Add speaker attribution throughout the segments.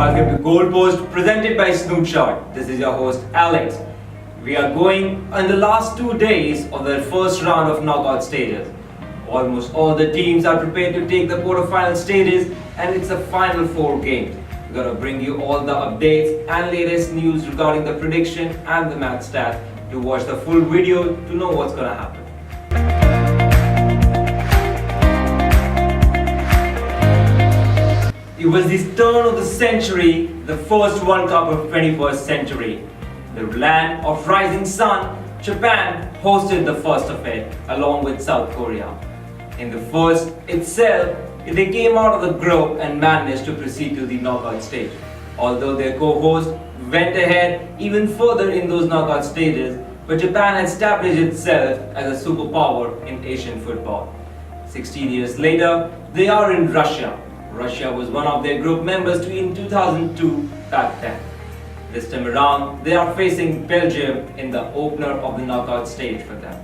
Speaker 1: Welcome to Goalpost presented by Snoot Shot. This is your host Alex. We are going on the last 2 days of the first round of knockout stages. Almost all the teams are prepared to take the quarterfinal stages and it's the final 4 games. We're going to bring you all the updates and latest news regarding the prediction and the match stats. To watch the full video to know what's going to happen. It was the turn of the century, the first World Cup of 21st century. The land of rising sun, Japan hosted the first of it along with South Korea. In the first itself, they came out of the group and managed to proceed to the knockout stage. Although their co-host went ahead even further in those knockout stages, but Japan established itself as a superpower in Asian football. 16 years later, they are in Russia. Russia was one of their group members in 2002 back then. This time around, they are facing Belgium in the opener of the knockout stage for them.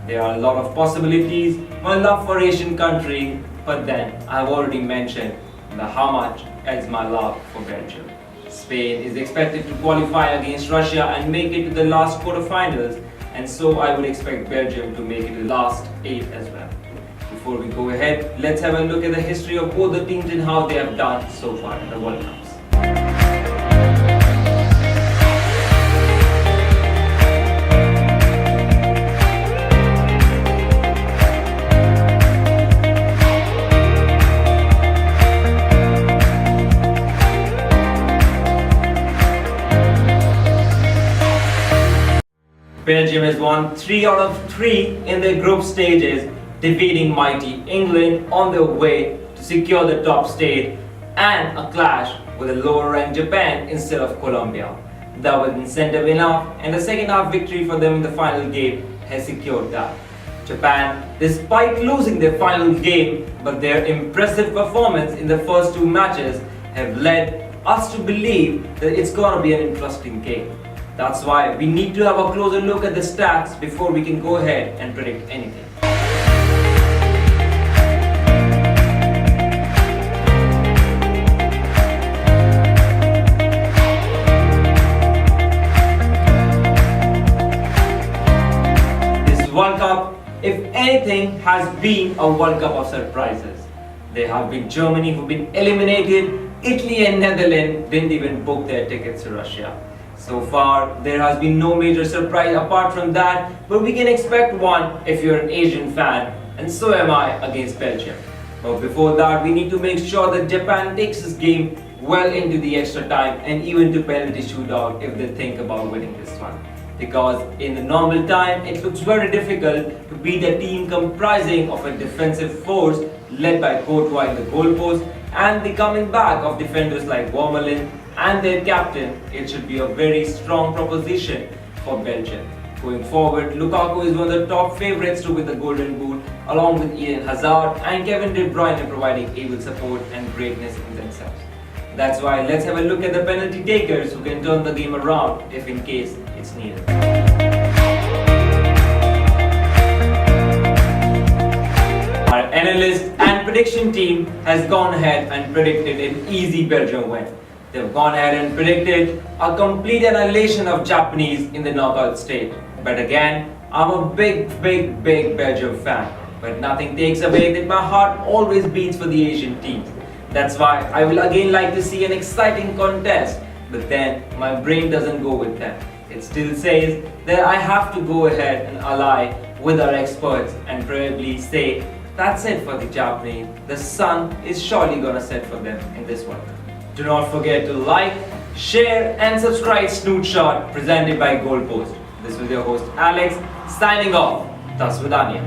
Speaker 1: There are a lot of possibilities, my love for Asian country, but then I've already mentioned how much is my love for Belgium. Spain is expected to qualify against Russia and make it to the last quarterfinals, and so I would expect Belgium to make it to the last 8 as well. Before we go ahead, let's have a look at the history of both the teams and how they have done so far in the World Cups. Belgium has won 3 out of 3 in their group stages, defeating mighty England on their way to secure the top stage and a clash with a lower ranked Japan instead of Colombia. That was incentive enough, and the second half victory for them in the final game has secured that. Japan, despite losing their final game, but their impressive performance in the first 2 matches have led us to believe that it's going to be an interesting game. That's why we need to have a closer look at the stats before we can go ahead and predict anything. This World Cup, if anything, has been a World Cup of surprises. There have been Germany who've been eliminated, Italy and Netherlands didn't even book their tickets to Russia. So far, there has been no major surprise apart from that, but we can expect one if you're an Asian fan, and so am I against Belgium. But before that, we need to make sure that Japan takes this game well into the extra time and even to penalty shootout if they think about winning this one. Because in the normal time, it looks very difficult to beat a team comprising of a defensive force led by Cortuoius in the goalpost and the coming back of defenders like Romelu and their captain. It should be a very strong proposition for Belgium. Going forward, Lukaku is one of the top favourites to win the Golden Boot, along with Eden Hazard and Kevin De Bruyne providing able support and greatness in themselves. That's why let's have a look at the penalty takers who can turn the game around if in case it's needed. Our analyst and prediction team has gone ahead and predicted an easy Belgium win. They've gone ahead and predicted a complete annihilation of Japanese in the knockout stage. But again, I'm a big Belgium fan. But nothing takes away that my heart always beats for the Asian teams. That's why I will again like to see an exciting contest. But then my brain doesn't go with them. It still says that I have to go ahead and ally with our experts and probably say that's it for the Japanese. The sun is surely gonna set for them in this one. Do not forget to like, share and subscribe Snoot Shot presented by Goalpost. This was your host Alex signing off. Tas Vidania.